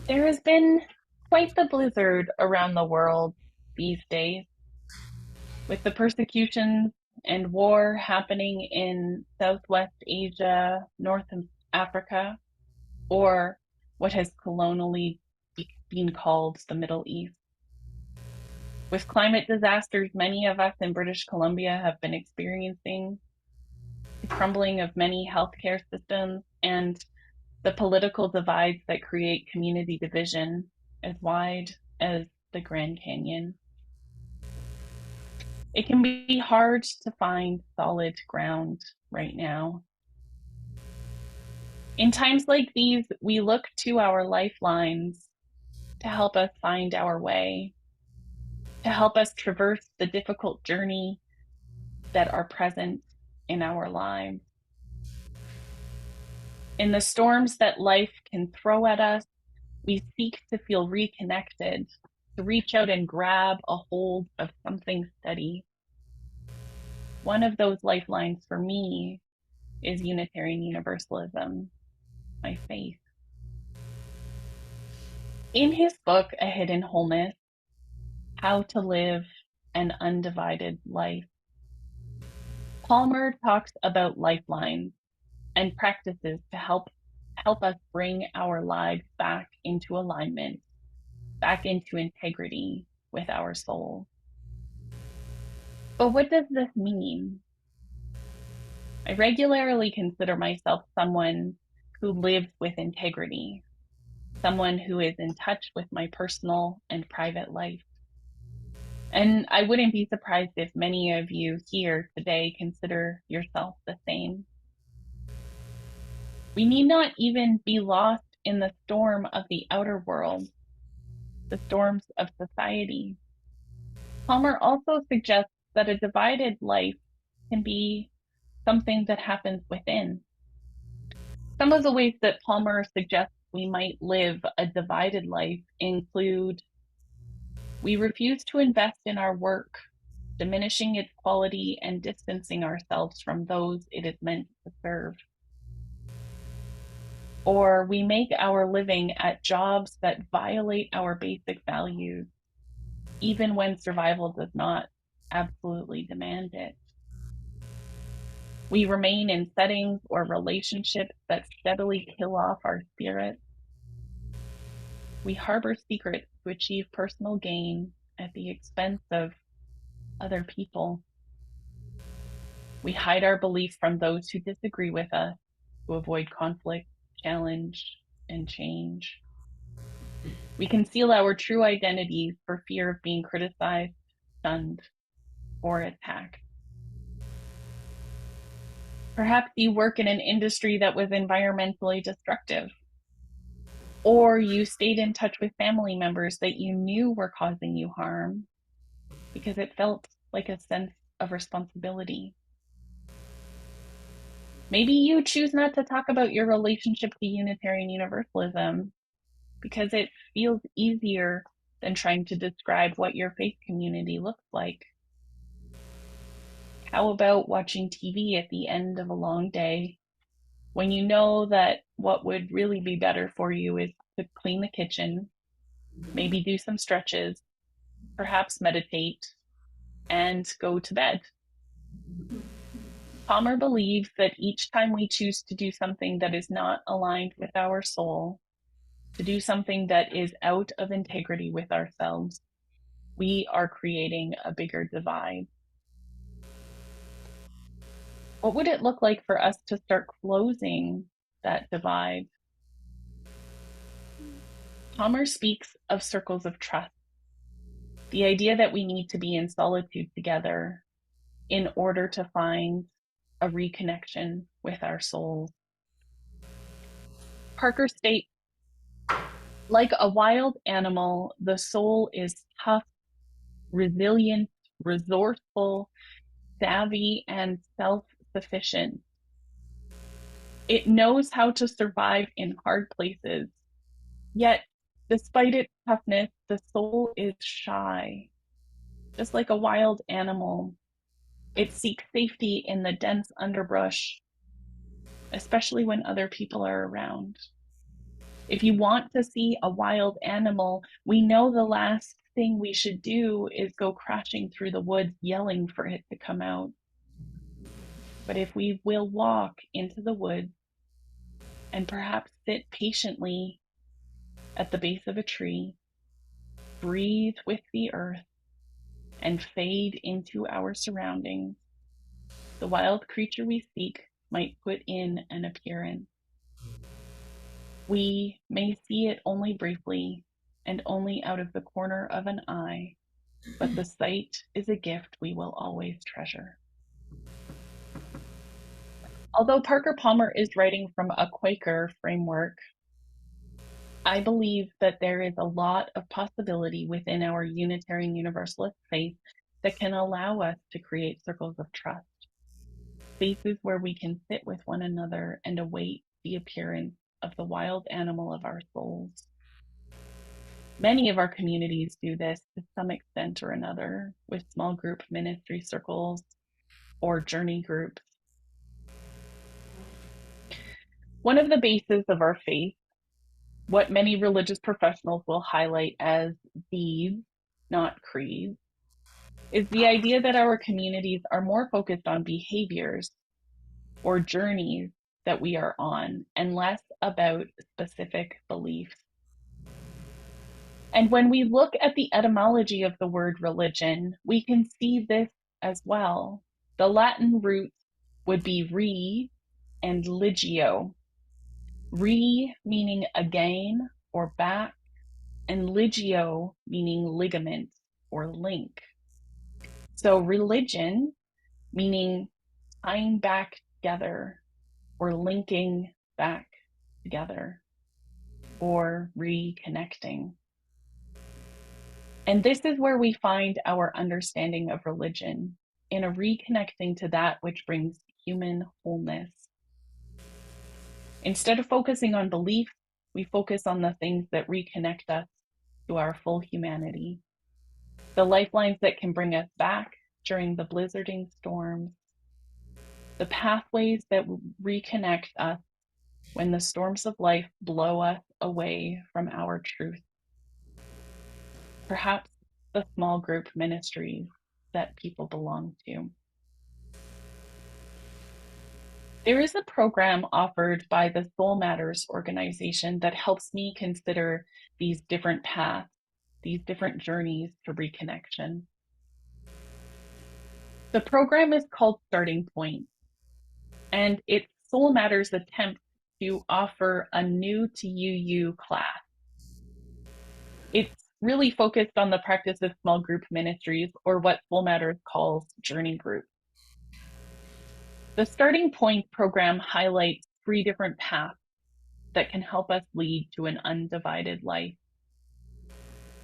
There has been quite the blizzard around the world these days, with the persecutions and war happening in Southwest Asia, North Africa, or what has colonially been called the Middle East. With climate disasters many of us in British Columbia have been experiencing, the crumbling of many healthcare systems, and the political divides that create community division as wide as the Grand Canyon. It can be hard to find solid ground right now. In times like these, we look to our lifelines to help us find our way, to help us traverse the difficult journey that are present in our lives. In the storms that life can throw at us, we seek to feel reconnected, to reach out and grab a hold of something steady. One of those lifelines for me is Unitarian Universalism, my faith. In his book, A Hidden Wholeness, How to Live an Undivided Life, Palmer talks about lifelines and practices to help us bring our lives back into alignment, back into integrity with our soul. But what does this mean? I regularly consider myself someone who lives with integrity, someone who is in touch with my personal and private life. And I wouldn't be surprised if many of you here today consider yourself the same. We need not even be lost in the storm of the outer world, the storms of society. Palmer also suggests that a divided life can be something that happens within. Some of the ways that Palmer suggests we might live a divided life include: we refuse to invest in our work, diminishing its quality and distancing ourselves from those it is meant to serve. Or we make our living at jobs that violate our basic values, even when survival does not absolutely demand it. We remain in settings or relationships that steadily kill off our spirit. We harbor secrets to achieve personal gain at the expense of other people. We hide our beliefs from those who disagree with us to avoid conflict, challenge, and change. We conceal our true identities for fear of being criticized, shunned, or attacked. Perhaps you work in an industry that was environmentally destructive, or you stayed in touch with family members that you knew were causing you harm because it felt like a sense of responsibility. Maybe you choose not to talk about your relationship to Unitarian Universalism because it feels easier than trying to describe what your faith community looks like. How about watching TV at the end of a long day when you know that what would really be better for you is to clean the kitchen, maybe do some stretches, perhaps meditate, and go to bed? Palmer believes that each time we choose to do something that is not aligned with our soul, to do something that is out of integrity with ourselves, we are creating a bigger divide. What would it look like for us to start closing that divide? Palmer speaks of circles of trust, the idea that we need to be in solitude together in order to find a reconnection with our souls. Parker states, like a wild animal, the soul is tough, resilient, resourceful, savvy, and self-sufficient. It knows how to survive in hard places. Yet, despite its toughness, the soul is shy. Just like a wild animal, it seeks safety in the dense underbrush, especially when other people are around. If you want to see a wild animal, we know the last thing we should do is go crashing through the woods yelling for it to come out. But if we will walk into the woods and perhaps sit patiently at the base of a tree, breathe with the earth, and fade into our surroundings, the wild creature we seek might put in an appearance. We may see it only briefly and only out of the corner of an eye, but the sight is a gift we will always treasure. Although Parker Palmer is writing from a Quaker framework, I believe that there is a lot of possibility within our Unitarian Universalist faith that can allow us to create circles of trust, spaces where we can sit with one another and await the appearance of the wild animal of our souls. Many of our communities do this to some extent or another with small group ministry circles or journey groups. One of the bases of our faith, what many religious professionals will highlight as deeds, not creeds, is the idea that our communities are more focused on behaviors or journeys that we are on and less about specific beliefs. And when we look at the etymology of the word religion, we can see this as well. The Latin root would be re and ligio. Re meaning again or back, and ligio meaning ligament or link. So religion meaning tying back together or linking back together or reconnecting. And this is where we find our understanding of religion, in a reconnecting to that which brings human wholeness. Instead of focusing on belief, we focus on the things that reconnect us to our full humanity, the lifelines that can bring us back during the blizzarding storms, the pathways that reconnect us when the storms of life blow us away from our truth. Perhaps the small group ministries that people belong to. There is a program offered by the Soul Matters organization that helps me consider these different paths, these different journeys to reconnection. The program is called Starting Point, and it's Soul Matters' attempt to offer a new to you class. It's really focused on the practice of small group ministries, or what Soul Matters calls journey groups. The Starting Point program highlights 3 different paths that can help us lead to an undivided life.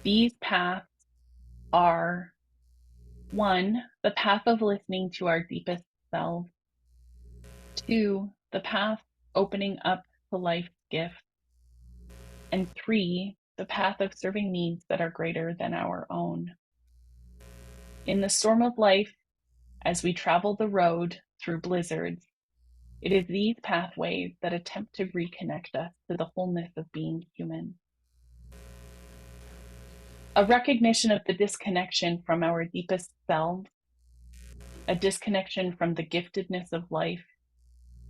These paths are 1, the path of listening to our deepest self; 2, the path opening up to life's gift; and 3, the path of serving needs that are greater than our own. In the storm of life, as we travel the road through blizzards, it is these pathways that attempt to reconnect us to the wholeness of being human. A recognition of the disconnection from our deepest selves, a disconnection from the giftedness of life,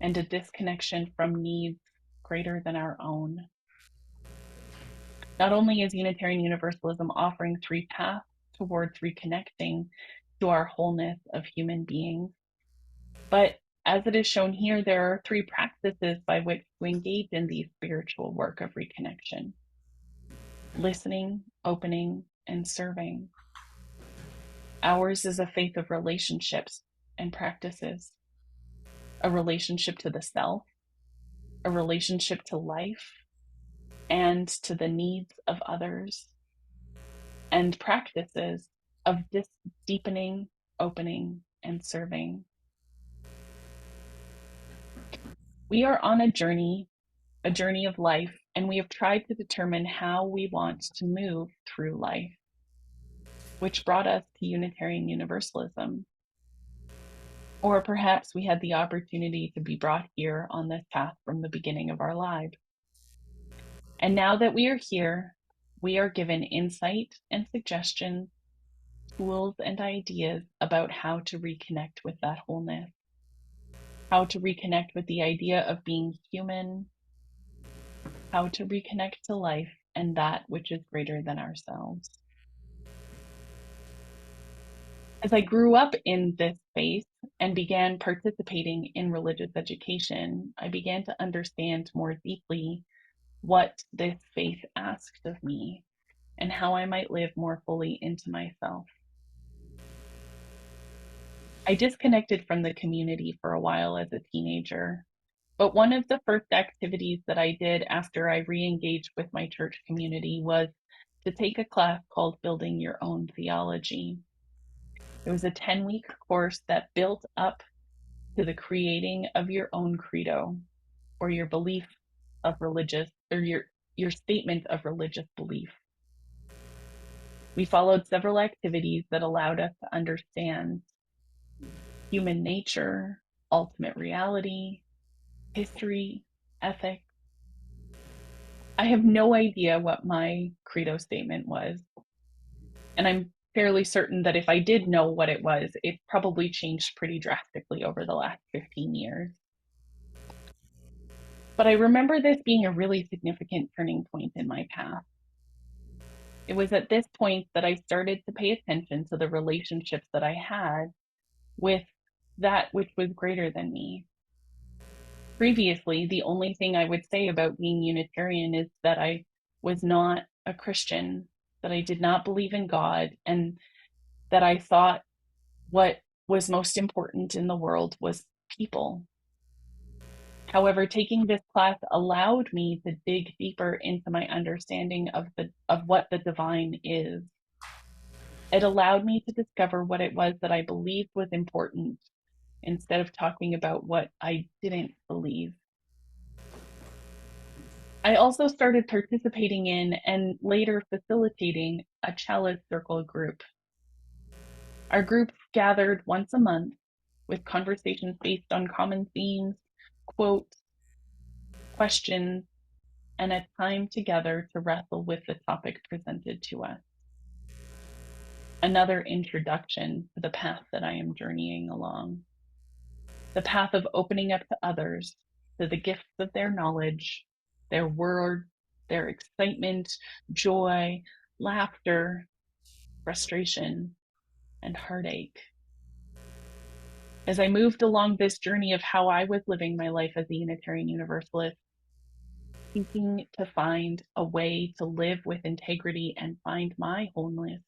and a disconnection from needs greater than our own. Not only is Unitarian Universalism offering 3 paths towards reconnecting to our wholeness of human beings, but as it is shown here, there are 3 practices by which to engage in the spiritual work of reconnection: listening, opening, and serving. Ours is a faith of relationships and practices: a relationship to the self, a relationship to life, and to the needs of others, and practices of deepening, opening, and serving. We are on a journey of life, and we have tried to determine how we want to move through life, which brought us to Unitarian Universalism. Or perhaps we had the opportunity to be brought here on this path from the beginning of our lives. And now that we are here, we are given insight and suggestions, tools and ideas about how to reconnect with that wholeness, how to reconnect with the idea of being human, how to reconnect to life and that which is greater than ourselves. As I grew up in this space and began participating in religious education, I began to understand more deeply what this faith asked of me and how I might live more fully into myself. I disconnected from the community for a while as a teenager, but one of the first activities that I did after I re-engaged with my church community was to take a class called Building Your Own Theology. It was a 10-week course that built up to the creating of your own credo or your belief of religious or your statement of religious belief. We followed several activities that allowed us to understand human nature, ultimate reality, history, ethics. I have no idea what my credo statement was, and I'm fairly certain that if I did know what it was, it probably changed pretty drastically over the last 15 years. But I remember this being a really significant turning point in my path. It was at this point that I started to pay attention to the relationships that I had with that which was greater than me. Previously, the only thing I would say about being Unitarian is that I was not a Christian, that I did not believe in God, and that I thought what was most important in the world was people. However, taking this class allowed me to dig deeper into my understanding of what the divine is. It allowed me to discover what it was that I believed was important instead of talking about what I didn't believe. I also started participating in and later facilitating a chalice circle group. Our group gathered once a month with conversations based on common themes, quotes, questions, and a time together to wrestle with the topic presented to us. Another introduction to the path that I am journeying along. The path of opening up to others, to the gifts of their knowledge, their word, their excitement, joy, laughter, frustration, and heartache. As I moved along this journey of how I was living my life as a Unitarian Universalist, seeking to find a way to live with integrity and find my wholeness,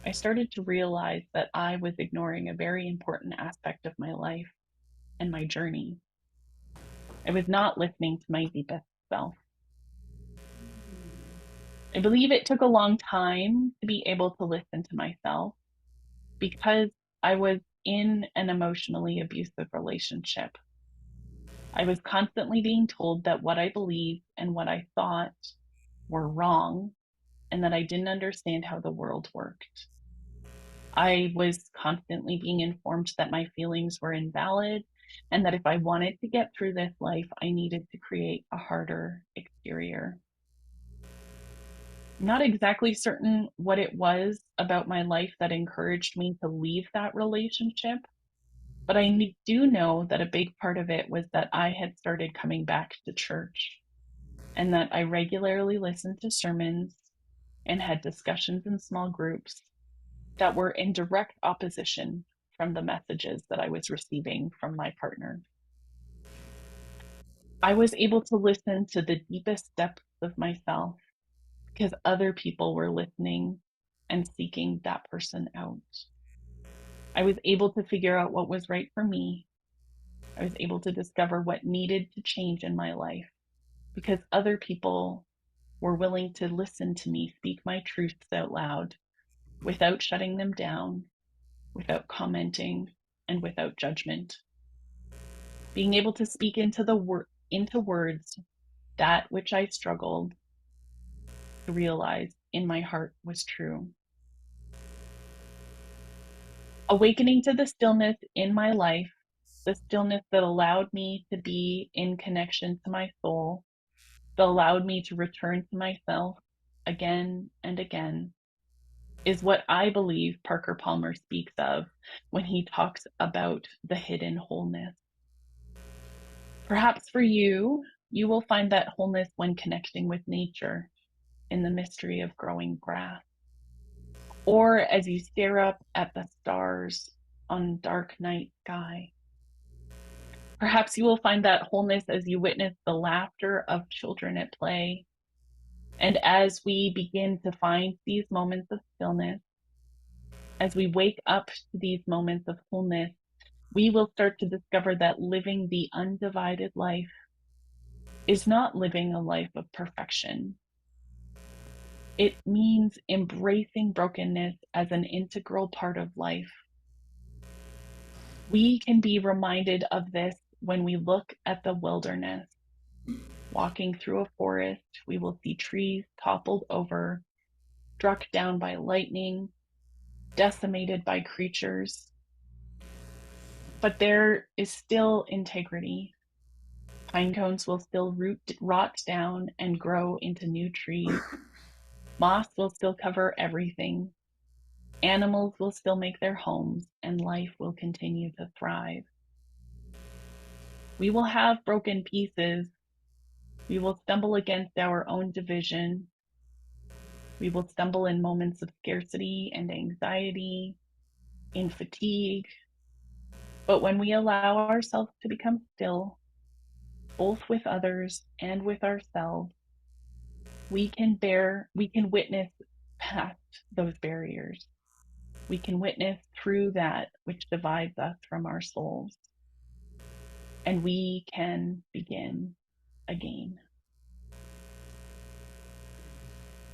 I started to realize that I was ignoring a very important aspect of my life and my journey. I was not listening to my deepest self. I believe it took a long time to be able to listen to myself because I was in an emotionally abusive relationship. I was constantly being told that what I believed and what I thought were wrong and that I didn't understand how the world worked. I was constantly being informed that my feelings were invalid and that if I wanted to get through this life, I needed to create a harder exterior. I'm not exactly certain what it was about my life that encouraged me to leave that relationship, but I do know that a big part of it was that I had started coming back to church and that I regularly listened to sermons and had discussions in small groups that were in direct opposition from the messages that I was receiving from my partner. I was able to listen to the deepest depths of myself because other people were listening and seeking that person out. I was able to figure out what was right for me. I was able to discover what needed to change in my life because other people were willing to listen to me speak my truths out loud without shutting them down, without commenting, and without judgment. Being able to speak into words that which I struggled to realize in my heart was true. Awakening to the stillness in my life, the stillness that allowed me to be in connection to my soul, that allowed me to return to myself again and again, is what I believe Parker Palmer speaks of when he talks about the hidden wholeness. Perhaps for you, you will find that wholeness when connecting with nature in the mystery of growing grass, or as you stare up at the stars on dark night sky. Perhaps you will find that wholeness as you witness the laughter of children at play. And as we begin to find these moments of stillness, as we wake up to these moments of wholeness, we will start to discover that living the undivided life is not living a life of perfection. It means embracing brokenness as an integral part of life. We can be reminded of this when we look at the wilderness. Walking through a forest, we will see trees toppled over, struck down by lightning, decimated by creatures. But there is still integrity. Pine cones will still rot down and grow into new trees. Moss will still cover everything. Animals will still make their homes, and life will continue to thrive. We will have broken pieces. We will stumble against our own division. We will stumble in moments of scarcity and anxiety, in fatigue. But when we allow ourselves to become still, both with others and with ourselves, we can witness past those barriers. We can witness through that which divides us from our souls. And we can begin again.